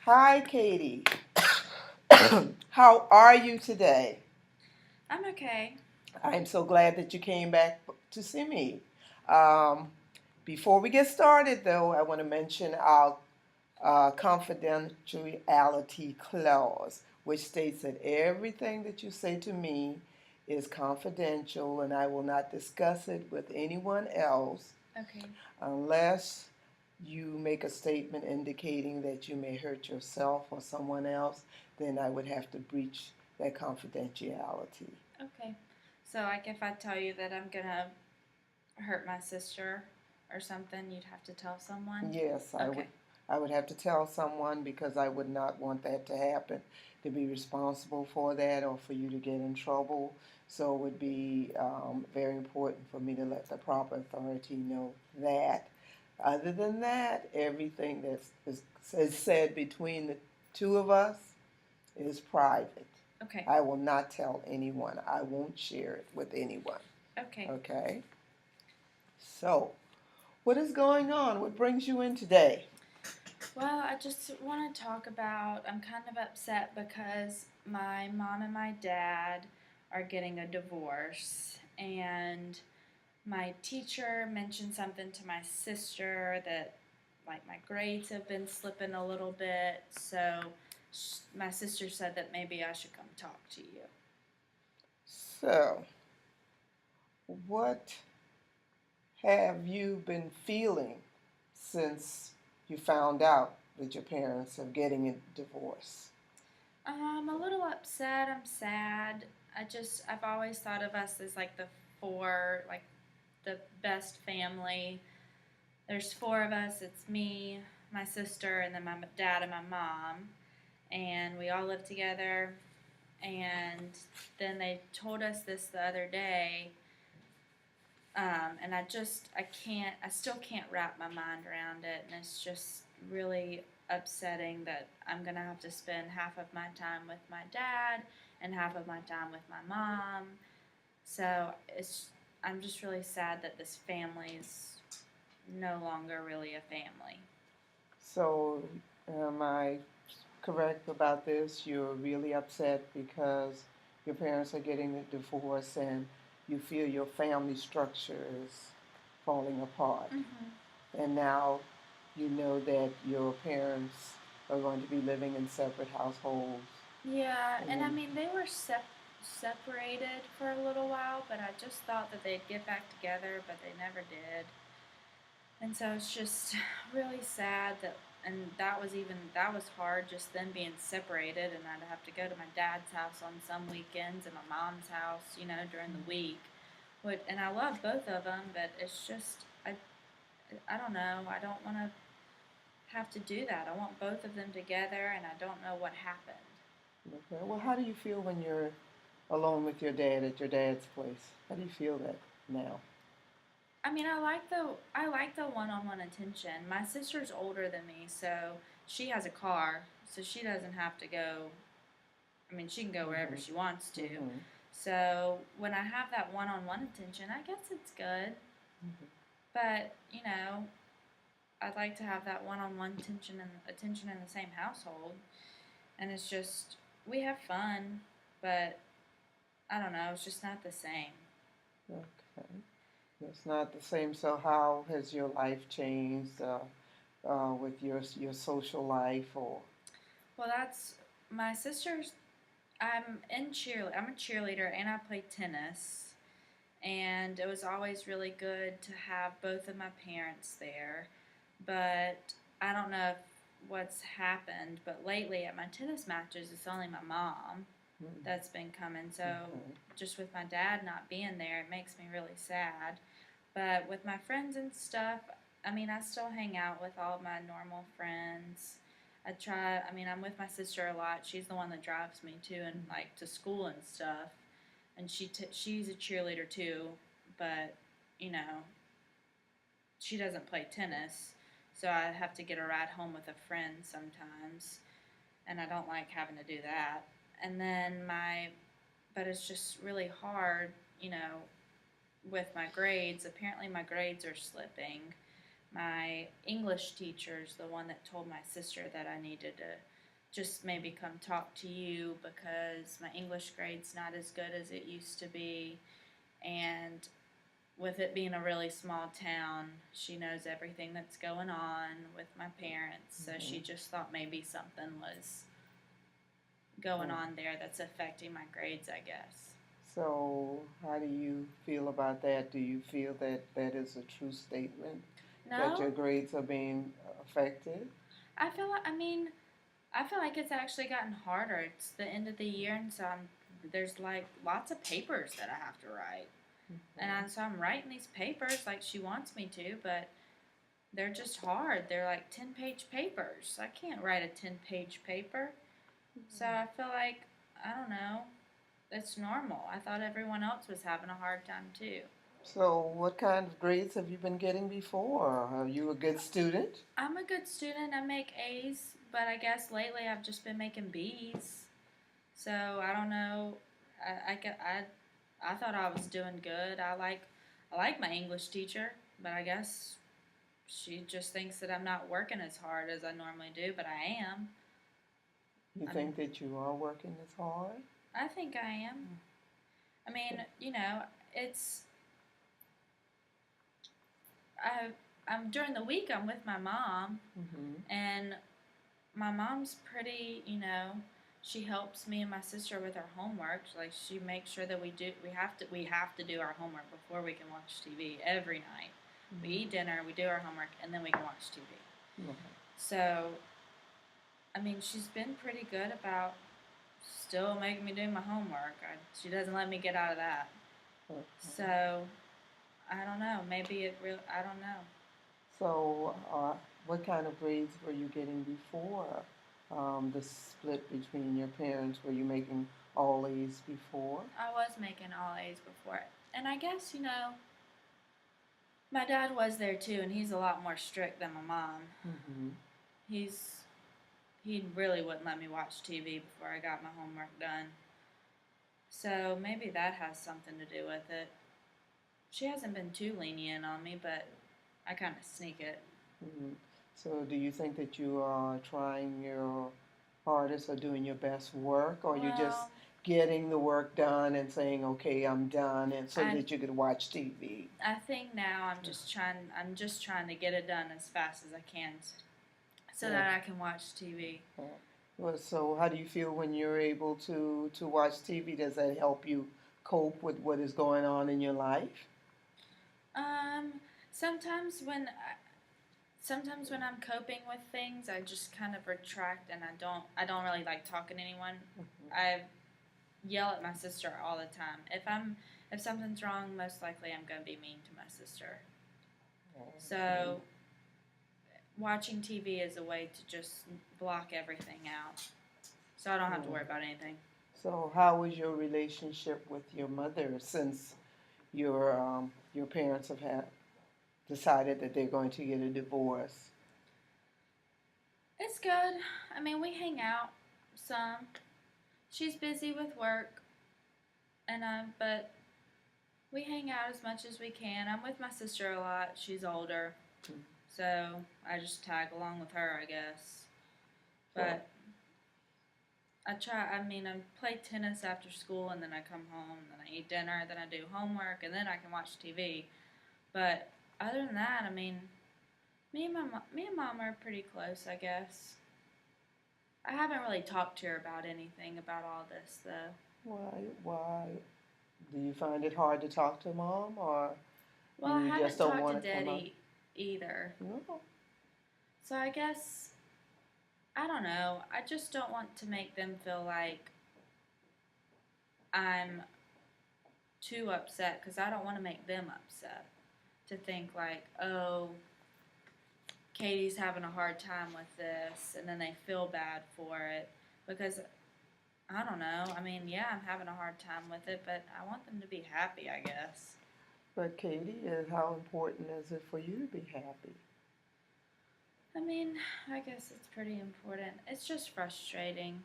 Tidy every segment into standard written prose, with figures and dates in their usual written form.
Hi, Katie. How are you today? I'm okay. I'm so glad that you came back to see me. Um, Before we get started, though, I want to mention our confidentiality clause, which states that everything that you say to me is confidential and I will not discuss it with anyone else Okay. unless you make a statement indicating that you may hurt yourself or someone else, then I would have to breach that confidentiality. Okay. So, like, if I tell you that I'm gonna hurt my sister or something, you'd have to tell someone? Yes, I would Okay. I would have to tell someone because I would not want that to happen, to be responsible for that or for you to get in trouble. So it would be very important for me to let the proper authority know that. Other than that, everything is said between the two of us is private. Okay. I will not tell anyone. I won't share it with anyone. Okay. Okay? So, what is going on? What brings you in today? Well, I just want to talk about. I'm kind of upset because my mom and my dad are getting a divorce, and my teacher mentioned something to my sister that, like, my grades have been slipping a little bit, so my sister said that maybe I should come talk to you. So, what have you been feeling since you found out that your parents are getting a divorce? I'm a little upset. I'm sad. I've always thought of us as like like the best family. There's four of us. It's me, my sister, and then my dad and my mom. And we all live together. And then they told us this the other day. And I still can't wrap my mind around it. And it's just really upsetting that I'm going to have to spend half of my time with my dad and half of my time with my mom. So I'm just really sad that this family's no longer really a family. So, am I correct about this? You're really upset because your parents are getting a divorce and you feel your family structure is falling apart. Mm-hmm. And now you know that your parents are going to be living in separate households. Yeah, and I And mean, they were separated for a little while, but I just thought that they'd get back together, but they never did. And so it's just really sad and that was hard just them being separated, and I'd have to go to my dad's house on some weekends and my mom's house, during the week. And I love both of them, but it's just, I don't know. I don't want to have to do that. I want both of them together, and I don't know what happened. okay, well, how do you feel when you're alone with your dad at your dad's place? How do you feel that now? I mean, I like the one-on-one attention. My sister's older than me, so she has a car, so she doesn't have to go. I mean, she can go wherever Mm-hmm. she wants to. Mm-hmm. So when I have that one-on-one attention, I guess it's good. Mm-hmm. But I'd like to have that one-on-one attention in the same household. And it's just we have fun, but I don't know. It's just not the same. Okay, it's not the same. So, how has your life changed with your social life, or Well, that's my sister's. I'm a cheerleader and I play tennis. And it was always really good to have both of my parents there. But I don't know what's happened, but lately at my tennis matches, it's only my mom that's been coming. So okay. just with my dad not being there, it makes me really sad. But with my friends and stuff, I mean, I still hang out with all of my normal friends. I mean, I'm with my sister a lot. She's the one that drives me to and like to school and stuff. And she's a cheerleader too, but you know, she doesn't play tennis, so I have to get a ride home with a friend sometimes, and I don't like having to do that. And then but it's just really hard, with my grades. Apparently, my grades are slipping. my English teacher's the one that told my sister that I needed to just maybe come talk to you because my English grade's not as good as it used to be. And with it being a really small town, she knows everything that's going on with my parents. So she just thought maybe something was going Mm. on there that's affecting my grades, I guess. So, how do you feel about that? Do you feel that that is a true statement that your No, grades are being affected? I feel like, I feel like it's actually gotten harder. It's the end of the year, and so there's like lots of papers that I have to write. So I'm writing these papers like she wants me to, but they're just hard. They're like 10-page papers. I can't write a 10-page paper. So I feel like, I don't know, it's normal. I thought everyone else was having a hard time too. So, what kind of grades have you been getting before? Are you a good student? I'm a good student. I make A's, but I guess lately I've just been making B's. So I don't know. I thought I was doing good. I like my English teacher, but I guess she just thinks that I'm not working as hard as I normally do, but I am. You I mean, think that you are working as hard? I think I am. I mean, you know, it's I I'm during the week I'm with my mom, Mm-hmm. and my mom's pretty, she helps me and my sister with our homework. Like she makes sure that we have to do our homework before we can watch TV every night. We eat dinner, we do our homework, and then we can watch TV. Right. So, I mean, she's been pretty good about still making me do my homework. She doesn't let me get out of that. Okay. So, I don't know. Maybe I don't know. So, what kind of grades were you getting before the split between your parents? Were you making all A's before? I was making all A's before. And I guess, my dad was there too, and he's a lot more strict than my mom. Mm-hmm. He's he really wouldn't let me watch TV before I got my homework done. So maybe that has something to do with it. She hasn't been too lenient on me, but I kind of sneak it. Mm-hmm. So, do you think that you are trying your hardest or doing your best work, or you just Well, getting the work done and saying, "Okay, I'm done," and so I that you could watch TV? I think now I'm just trying to get it done as fast as I can so Yeah. that I can watch TV. Well, so how do you feel when you're able to watch TV? Does that help you cope with what is going on in your life? Um, sometimes when sometimes when I'm coping with things, I just kind of retract and I don't really like talking to anyone. I yell at my sister all the time. If something's wrong, most likely I'm going to be mean to my sister. So watching TV is a way to just block everything out. So I don't have to worry about anything. So, how is your relationship with your mother since your parents have decided that they're going to get a divorce? It's good. I mean, we hang out some. She's busy with work, but we hang out as much as we can. I'm with my sister a lot. She's older, so I just tag along with her, I guess. So, But I try. I mean, I play tennis after school, and then I come home, and then I eat dinner, then I do homework, and then I can watch TV. But other than that, I mean, me and mom are pretty close, I guess. I haven't really talked to her about anything about all this though. why do you find it hard to talk to mom, or Well, I you just haven't don't talked to want to come up? Daddy either. No. So I guess I don't know. I just don't want to make them feel like I'm too upset because I don't want to make them upset. To think like, oh, Katie's having a hard time with this, and then they feel bad for it because I don't know. I mean, yeah, I'm having a hard time with it, but I want them to be happy, I guess. But Katie, how important is it for you to be happy? I mean, I guess it's pretty important. It's just frustrating.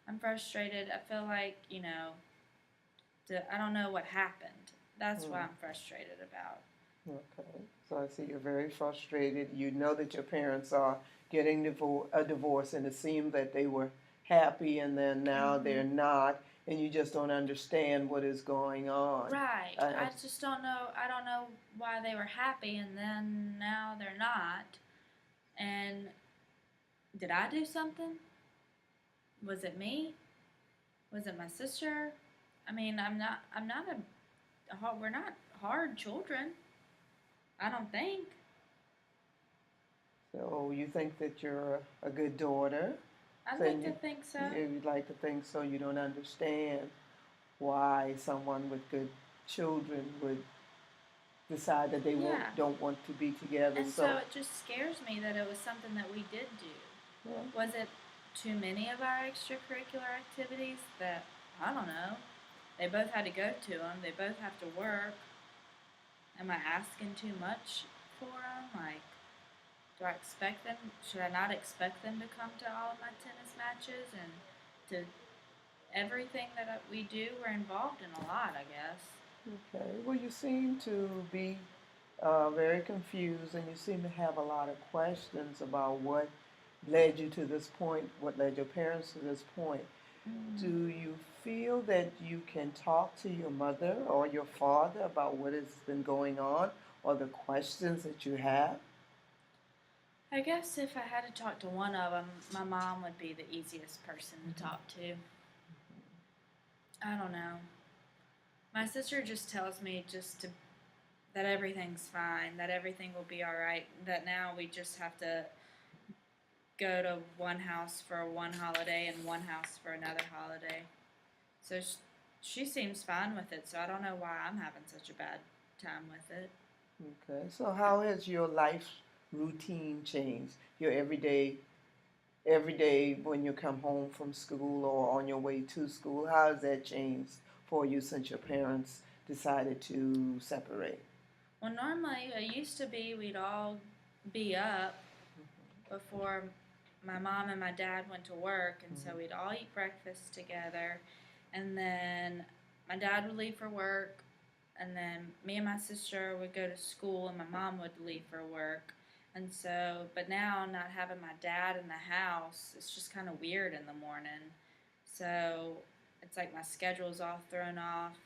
I'm frustrated. I feel like, I don't know what happened. That's what Hmm. I'm frustrated about. Okay. So I see you're very frustrated. You know that your parents are getting a divorce, and it seemed that they were happy, and then now Hmm. they're not, and you just don't understand what is going on. Right. I I just don't know. I don't know why they were happy and then now they're not. And did I do something? Was it me? Was it my sister? I mean, I'm not. I'm not a. We're not hard children. I don't think. so you think that you're a good daughter, I'd like then to think so. you'd like to think so. You don't understand why someone with good children would decide that they won't Yeah. don't want to be together. And So so it just scares me that it was something that we did do. yeah, Was it too many of our extracurricular activities that I don't know? They both had to go to them. They both have to work. Am I asking too much for them? Like, do I expect them? Should I not expect them to come to all of my tennis matches and to everything that we do? We're involved in a lot, I guess. okay. Well, you seem to be very confused, and you seem to have a lot of questions about what led you to this point, what led your parents to this point. Mm. Do you feel that you can talk to your mother or your father about what has been going on or the questions that you have? I guess if I had to talk to one of them, my mom would be the easiest person to talk to. I don't know. My sister just tells me that everything's fine, that everything will be all right, that now we just have to go to one house for one holiday and one house for another holiday. So she seems fine with it, so I don't know why I'm having such a bad time with it. Okay, so how has your life routine changed? Your every day when you come home from school or on your way to school, how has that changed for you since your parents decided to separate? Well, normally it used to be we'd all be up before my mom and my dad went to work, and so we'd all eat breakfast together, and then my dad would leave for work, and then me and my sister would go to school, and my mom would leave for work. And so, but now not having my dad in the house, it's just kind of weird in the morning. So it's like my schedule's all thrown off,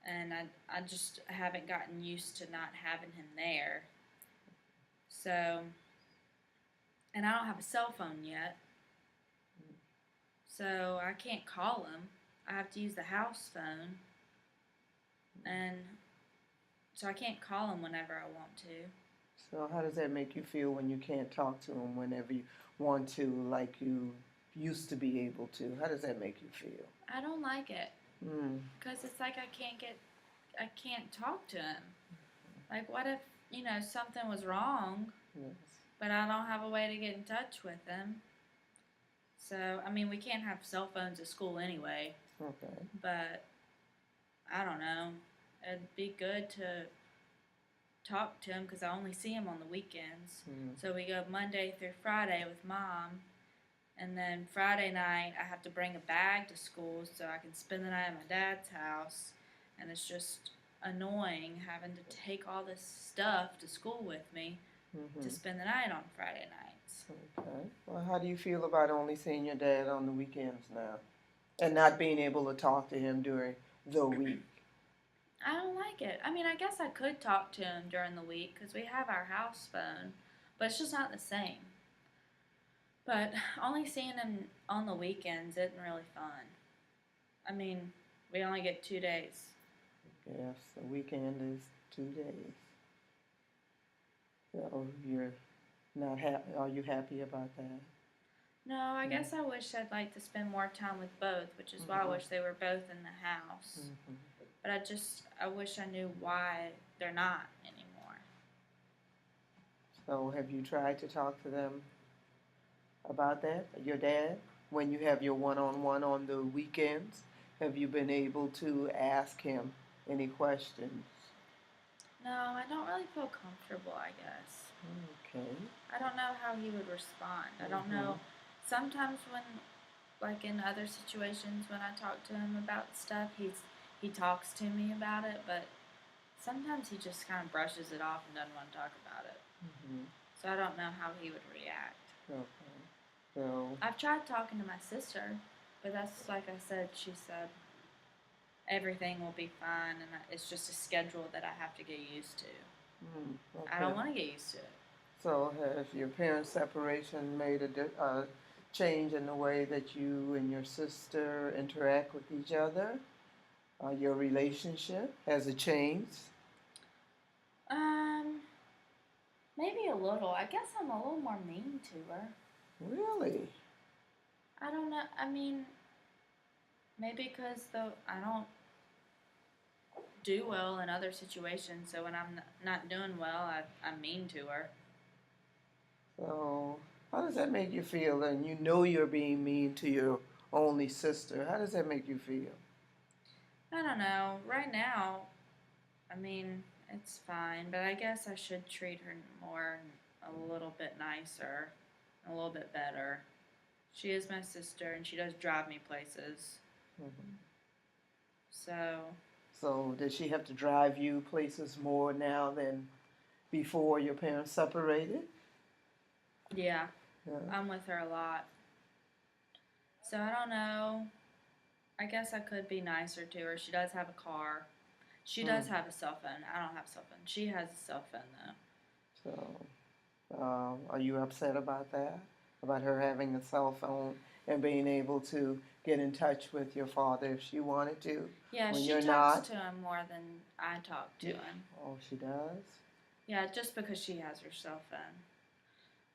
and I just haven't gotten used to not having him there. So, and I don't have a cell phone yet, so I can't call him. I have to use the house phone, and so I can't call him whenever I want to. So how does that make you feel when you can't talk to them whenever you want to, like you used to be able to? How does that make you feel? I don't like it Mm, because it's like I can't talk to him. Like, what if something was wrong, yes. but I don't have a way to get in touch with him? So I mean, we can't have cell phones at school anyway, Okay. but I don't know. It'd be good to talk to him because I only see him on the weekends. Mm, So we go Monday through Friday with mom, and then Friday night I have to bring a bag to school so I can spend the night at my dad's house, and it's just annoying having to take all this stuff to school with me to mm-hmm. spend the night on Friday nights. Okay. Well, how do you feel about only seeing your dad on the weekends now and not being able to talk to him during the week? I don't like it. I mean, I guess I could talk to him during the week because we have our house phone, but it's just not the same. But only seeing him on the weekends isn't really fun. I mean, we only get 2 days. Yes, the weekend is 2 days. So you're not happy. Are you happy about that? No, I guess I wish I'd like to spend more time with both, which is why I Mm-hmm. wish they were both in the house. Mm-hmm. But I wish I knew why they're not anymore. So have you tried to talk to them about that? Your dad, when you have your one-on-one on the weekends, have you been able to ask him any questions? No, I don't really feel comfortable, I guess. Okay. I don't know how he would respond. I don't Mm-hmm. know. Sometimes when, like in other situations, when I talk to him about stuff, he talks to me about it. But sometimes he just kind of brushes it off and doesn't want to talk about it. Mm-hmm. So I don't know how he would react. Okay. So, I've tried talking to my sister, but that's like I said. She said everything will be fine, and it's just a schedule that I have to get used to. I okay. don't want to get used to it. So, has your parents' separation made a change in the way that you and your sister interact with each other? Your relationship has it changed? Um, Maybe a little. I guess I'm a little more mean to her. Really? I don't know. I mean, maybe because though I don't do well in other situations, so when I'm not doing well, I'm mean to her. So, how does that make you feel? And you know you're being mean to your only sister. How does that make you feel? I don't know. Right now, I mean, it's fine, but I guess I should treat her more, a little bit nicer, a little bit better. She is my sister, and she does drive me places. Hmm. So, So, does she have to drive you places more now than before your parents separated? yeah, Yeah. I'm with her a lot. So, I don't know. I guess I could be nicer to her. She does have a car. She Hmm. does have a cell phone. I don't have a cell phone. She has a cell phone, though. So, are you upset about that? About her having a cell phone and being able to get in touch with your father if she wanted to Yeah, when she you're talks not? to him more than I talk to Yeah. him. Oh, she does? Yeah, just because she has her cell phone.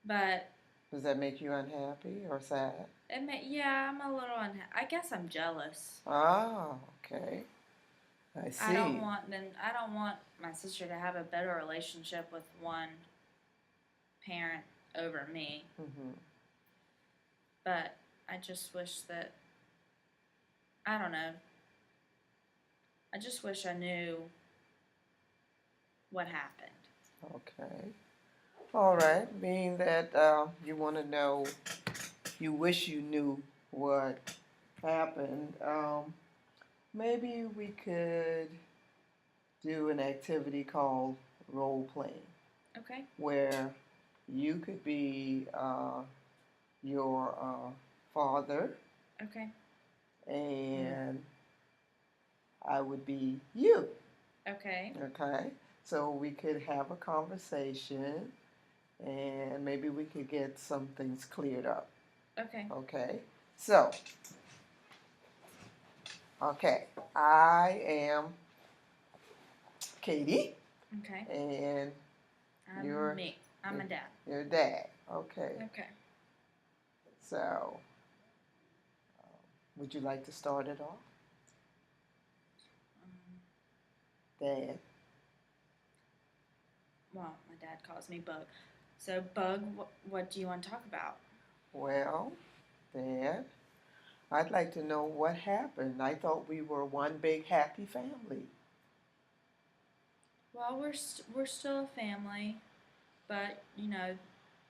But Does that make you unhappy or sad? yeah, I'm a little I guess I'm jealous. Ah, okay. I see. I don't want my sister to have a better relationship with one parent over me. Hmm. But I just wish that I don't know. I just wish I knew what happened. Okay. All right. Being that you want to know, you wish you knew what happened, maybe we could do an activity called role playing, Okay. where you could be your father Okay. and I would be you. Okay. Okay? So we could have a conversation and maybe we could get some things cleared up. Okay. Okay? So, okay, I am Katie Okay. and I'm you're me. I'm a dad. your dad. Okay. Okay. So, would you like to start it off? Um, Dad. well, my dad calls me Bug. So, Bug, what do you want to talk about? Well, Dad, I'd like to know what happened. I thought we were one big happy family. Well, we're still a family, but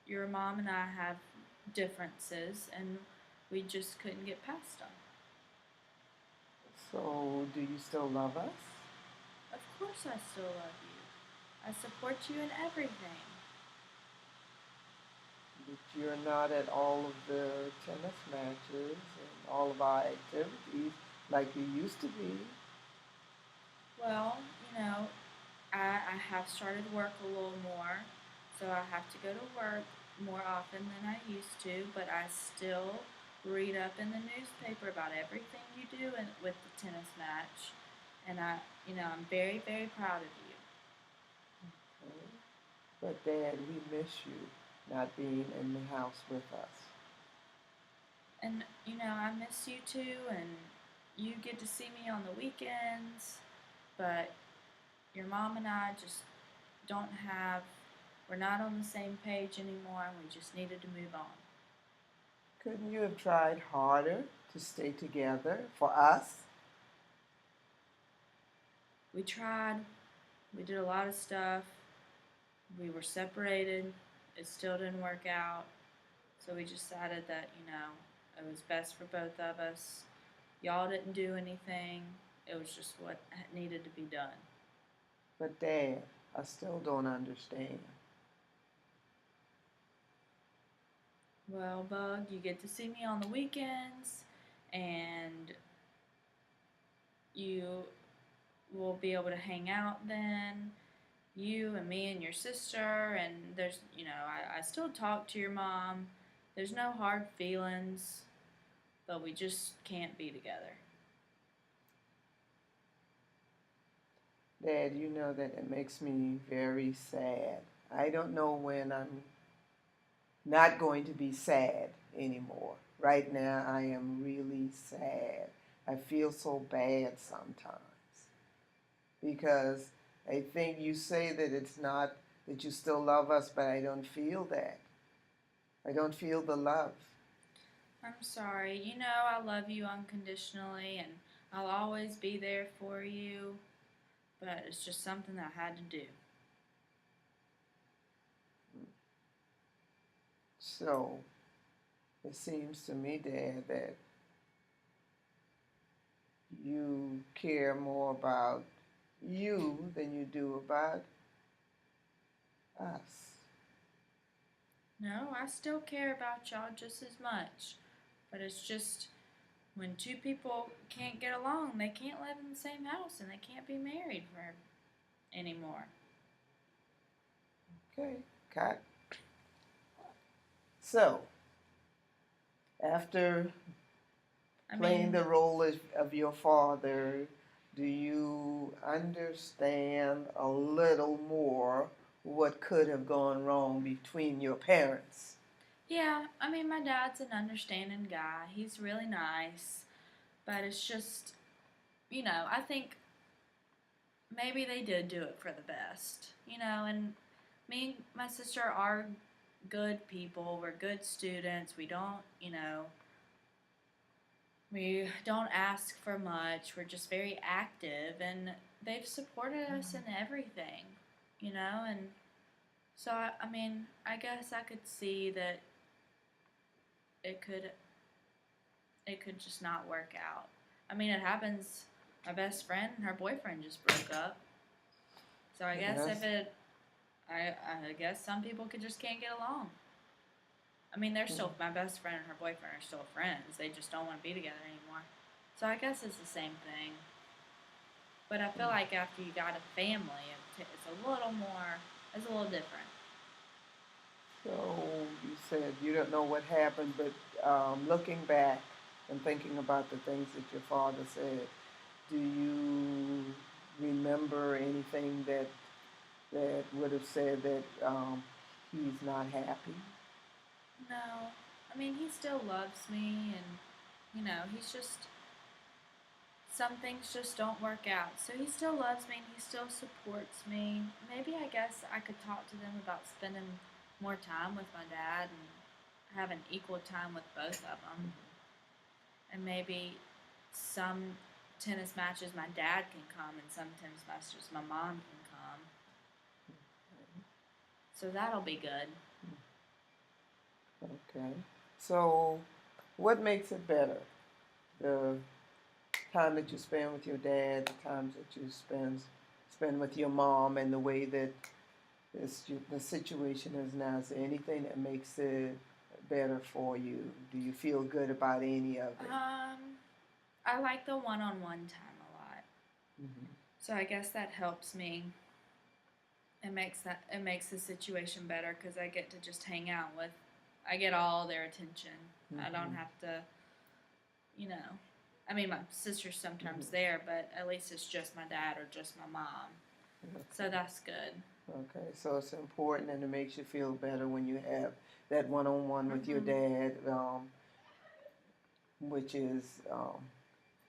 your mom and I have differences, and we just couldn't get past them. So, do you still love us? Of course, I still love you. I support you in everything. But you're not at all of the tennis matches and all of our activities like you used to be. Well, I have started work a little more, so I have to go to work more often than I used to, but I still read up in the newspaper about everything you do with the tennis match, and I'm very, very proud of you. Okay? But Dad, we miss you not being in the house with us. And, I miss you too, and you get to see me on the weekends, but your mom and I just don't have, we're not on the same page anymore, and we just needed to move on. Couldn't you have tried harder to stay together for us? We tried, we did a lot of stuff, we were separated, it still didn't work out, so we decided that, it was best for both of us. Y'all didn't do anything, it was just what needed to be done. But Dad, I still don't understand. Well, Bug, you get to see me on the weekends, and you will be able to hang out then. You and me and your sister, and I still talk to your mom. There's no hard feelings, but we just can't be together. Dad, you know that it makes me very sad. I don't know when I'm not going to be sad anymore. Right now, I am really sad. I feel so bad sometimes because I think you say that it's not that you still love us, but I don't feel that. I don't feel the love. I'm sorry. You know I love you unconditionally, and I'll always be there for you, but it's just something that I had to do. So it seems to me, Dad, that you care more about you than you do about us. No, I still care about y'all just as much, but it's just when two people can't get along, they can't live in the same house and they can't be married for anymore. Okay, cut. So, after I playing mean, the role of your father, do you understand a little more what could have gone wrong between your parents? yeah, I mean, my dad's an understanding guy. He's really nice, but it's just, I think maybe they did do it for the best, and me and my sister are good people. We're good students. We don't ask for much. We're just very active, and they've supported us in everything, and so I mean, I guess I could see that it could it could just not work out. I mean, it happens. My best friend and her boyfriend just broke up. So I guess Yes. if it, I guess some people could just can't get along. I mean, they're still my best friend and her boyfriend are still friends. They just don't want to be together anymore. So I guess it's the same thing. But I feel like after you got a family, it's a little more. It's a little different. So you said you don't know what happened, but looking back and thinking about the things that your father said, do you remember anything that would have said that he's not happy? No, I mean he still loves me, and he's just some things just don't work out. So he still loves me and he still supports me. Maybe I guess I could talk to them about spending more time with my dad and having equal time with both of them. And maybe some tennis matches my dad can come and some tennis matches my mom can come. So that'll be good. Okay. So what makes it better? The time that you spend with your dad, the times that you spend with your mom, and the way that the situation is now. Is there anything that makes it better for you? Do you feel good about any of it? I like the one-on-one time a lot. Mm-hmm. So I guess that helps me. It makes the situation better because I get to just hang out with. I get all their attention. I don't Mm-hmm. have to, you know. I mean, my sister's sometimes Mm-hmm. there, but at least it's just my dad or just my mom. So Okay. that's good. Okay. So it's important, and it makes you feel better when you have that one-on-one with your Mhm. dad, which is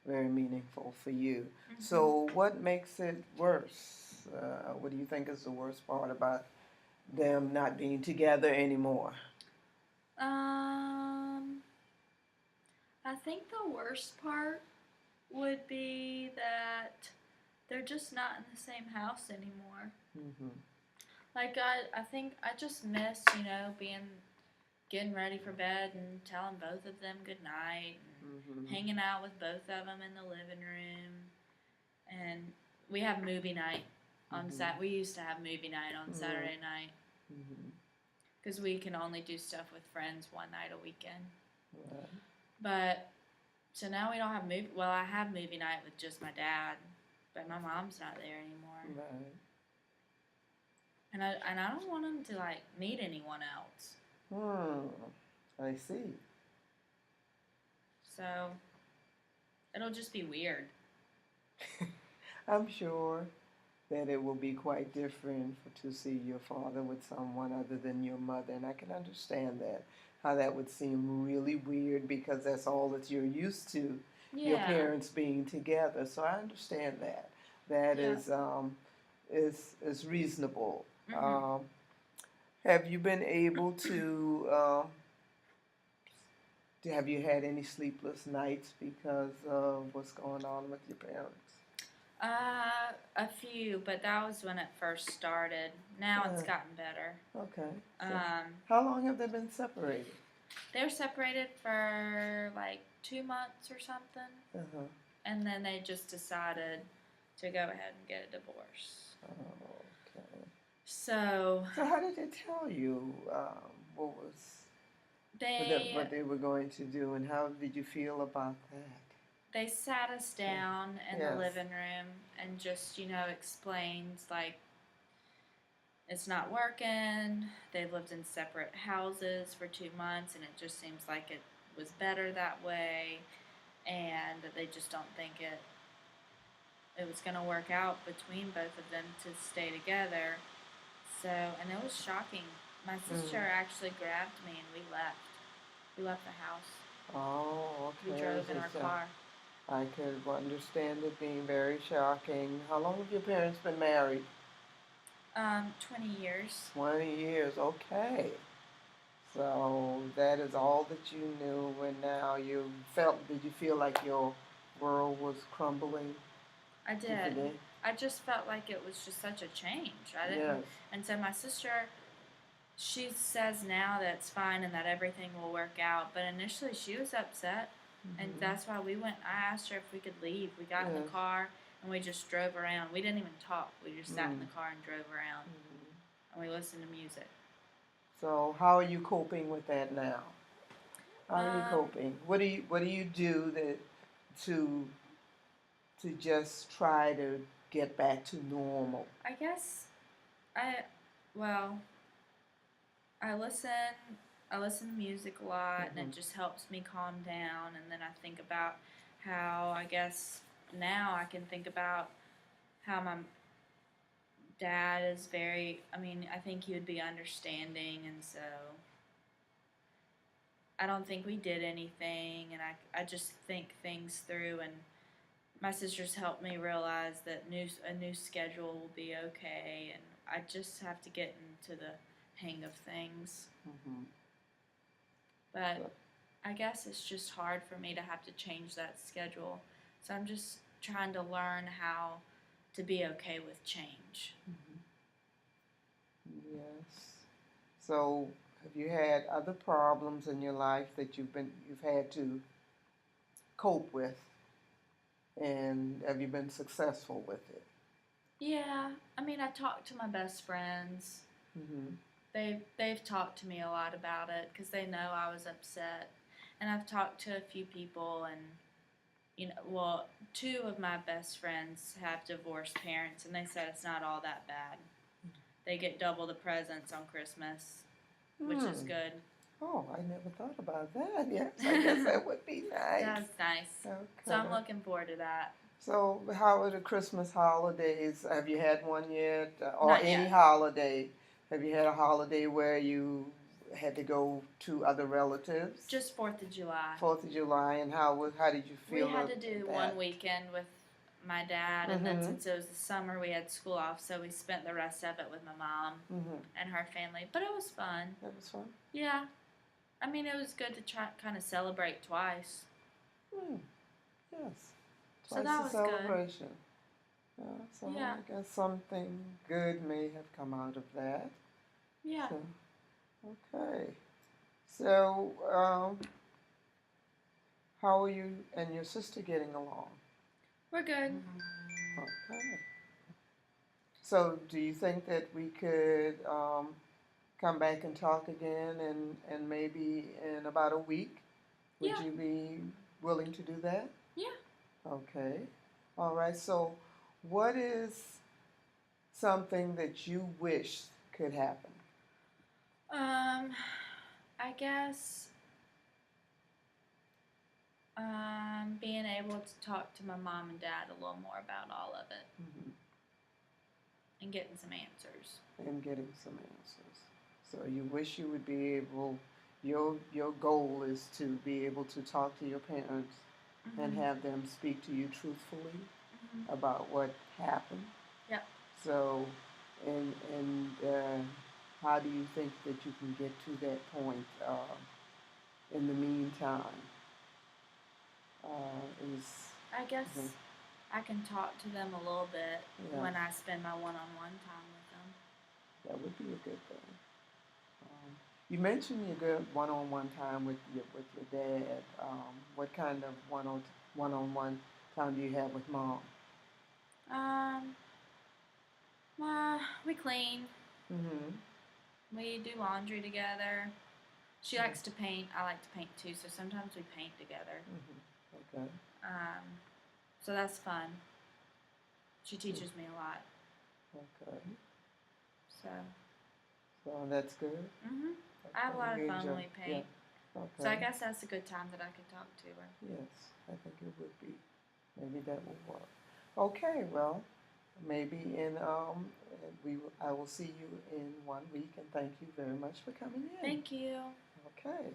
very meaningful for you. Mhm. So, what makes it worse? What do you think is the worst part about them not being together anymore? Um, I think the worst part would be that they're just not in the same house anymore. Mm-hmm. Like I think I just miss being getting ready for bed and telling both of them good night and Mm-hmm. hanging out with both of them in the living room. And we have movie night on Mhm. Sat. We used to have movie night on Mhm. Saturday night Mhm. because we can only do stuff with friends one night a weekend. Right. But so now we don't have movie. Well, I have movie night with just my dad, but my mom's not there anymore, Right. and I don't want him to like meet anyone else. Hmm. I see. So it'll just be weird. I'm sure that it will be quite different to see your father with someone other than your mother, and I can understand that. How that would seem really weird because that's all that you're used to, your Yeah, parents being together. So I understand that. That yeah. is reasonable. Mhm. Um, have you been able to? Have you had any sleepless nights because of what's going on with your parents? A few, but that was when it first started. Now it's Uh, gotten better. okay. So, Um, how long have they been separated? they were separated for like 2 months or something, Uh-huh. and then they just decided to go ahead and get a divorce. Okay. So So how did they tell you what was they what they were going to do, and how did you feel about that? they sat us Okay. down in the Yes. living room and just explained like it's not working. They've lived in separate houses for 2 months, and it just seems like it was better that way, and that they just don't think it was going to work out between both of them to stay together. So, and it was shocking. My sister Mm. actually grabbed me and we left. We left the house. Oh, We okay. drove in our car. I could understand it being very shocking. How long have your parents been married? 20 years. 20 years. Okay. So that is all that you knew, and now you felt. Did you feel like your world was crumbling I did. today? I just felt like it was just such a change. I didn't. Yes. And so my sister, she says now that it's fine and that everything will work out. But initially, she was upset, and Mm-hmm. that's why we went. I asked her if we could leave. We got in the Yes. car and we just drove around. We didn't even talk. We just sat in Mm. the car and drove around, Mhm. and we listened to music. So how are you coping with that now? How are you Um, coping? What do you do to to just try to get back to normal? I guess I, well, I listen. I listen to music a lot, and Mm-hmm. it just helps me calm down. And then I think about how I guess now I can think about how my dad is very. I mean, I think he would be understanding, and so I don't think we did anything, and I just think things through. And my sisters helped me realize that a new schedule will be okay, and I just have to get into the hang of things. Mm-hmm. But So, I guess it's just hard for me to have to change that schedule. So I'm just trying to learn how to be okay with change. mhm. Yes. So have you had other problems in your life that you've had to cope with, and have you been successful with it? Yeah, I mean, I talked to my best friends. Mm-hmm. They've talked to me a lot about it because they know I was upset, and I've talked to a few people, and well, two of my best friends have divorced parents, and they said it's not all that bad. They get double the presents on Christmas, which is Hmm. good. Oh, I never thought about that. Yes, I guess that would be nice. That's nice. So Okay. I'm looking forward to that. So, how are the Christmas holidays? Have you had one yet? Or Not any yet. holiday? Have you had a holiday where you had to go to other relatives? Just 4th of July. 4th of July, and how did you We feel had to do that? one weekend with my dad, and then Mm-hmm. since it was the summer, we had school off, so we spent the rest of it with my mom Mm-hmm. and her family. But it was fun. That was fun. Yeah. I mean, it was good to try kind of celebrate twice. Hmm. Yes. So Twice that a was good. celebration. So Yeah. I guess something good may have come out of that. Yeah. So, okay. So, how are you and your sister getting along? We're good. Okay. So do you think that we could come back and talk again and maybe in about a week? Would Yeah. you be willing to do that? Yeah. Okay. All right. So what is something that you wish could happen? I guess being able to talk to my mom and dad a little more about all of it Hmm. and getting some answers. And getting some answers. So you wish you would be able, your goal is to be able to talk to your parents and Mhm. have them speak to you truthfully Mhm. about what happened. Yep. So, and how do you think that you can get to that point? In the meantime, is I guess mhm, I can talk to them a little bit yeah, when I spend my one-on-one time with them. that would be a good thing. You mentioned your good one-on-one time with your dad. What kind of one-on-one time do you have with mom? Um, we clean. Mm-hmm. We do laundry together. She likes to paint. I like to paint too, so sometimes we paint together. Mm-hmm. Okay. Um, so that's fun. She teaches me a lot. Okay. So, So that's good. I have a Okay. lot of You fun enjoy. when we Yeah. paint. So I Okay. guess that's a good time that I could talk to her. Yes, I think it would be. Maybe that will work. Okay. Well, maybe I will see you in 1 week, and thank you very much for coming in. Thank you. Okay.